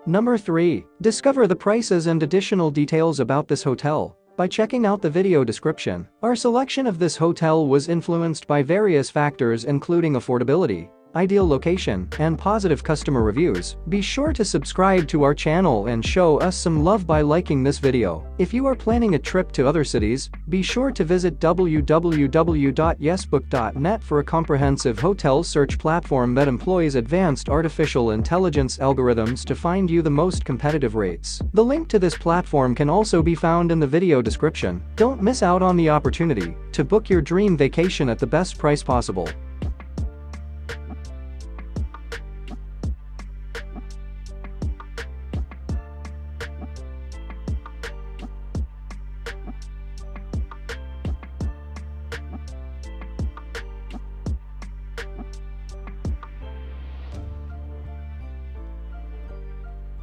Number 3. Discover the prices and additional details about this hotel by checking out the video description. Our selection of this hotel was influenced by various factors including affordability, ideal location, and positive customer reviews. Be sure to subscribe to our channel and show us some love by liking this video. If you are planning a trip to other cities, be sure to visit www.yesbook.net for a comprehensive hotel search platform that employs advanced artificial intelligence algorithms to find you the most competitive rates. The link to this platform can also be found in the video description. Don't miss out on the opportunity to book your dream vacation at the best price possible.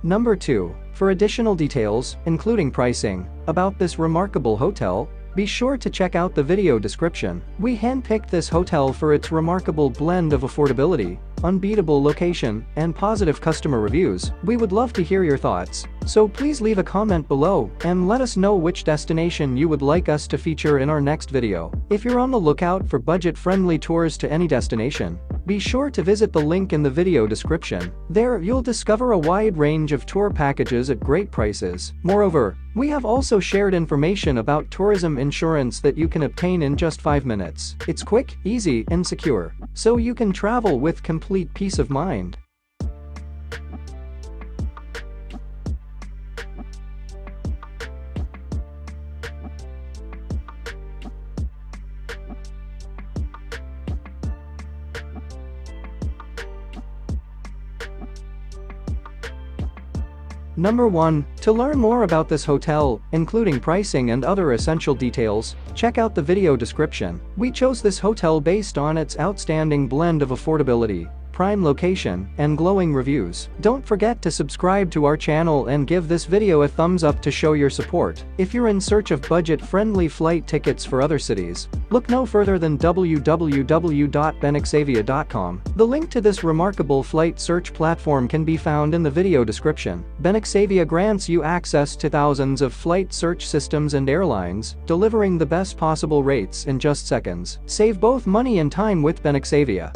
Number 2. For additional details, including pricing, about this remarkable hotel, be sure to check out the video description. We handpicked this hotel for its remarkable blend of affordability, unbeatable location, and positive customer reviews. We would love to hear your thoughts, so please leave a comment below and let us know which destination you would like us to feature in our next video. If you're on the lookout for budget-friendly tours to any destination, be sure to visit the link in the video description. There you'll discover a wide range of tour packages at great prices. Moreover, we have also shared information about tourism insurance that you can obtain in just 5 minutes. It's quick, easy, and secure, so you can travel with complete peace of mind. Number 1. To learn more about this hotel, including pricing and other essential details, check out the video description. We chose this hotel based on its outstanding blend of affordability, prime location, and glowing reviews. Don't forget to subscribe to our channel and give this video a thumbs up to show your support. If you're in search of budget-friendly flight tickets for other cities, look no further than www.benexavia.com. The link to this remarkable flight search platform can be found in the video description. Benexavia grants you access to thousands of flight search systems and airlines, delivering the best possible rates in just seconds. Save both money and time with Benexavia.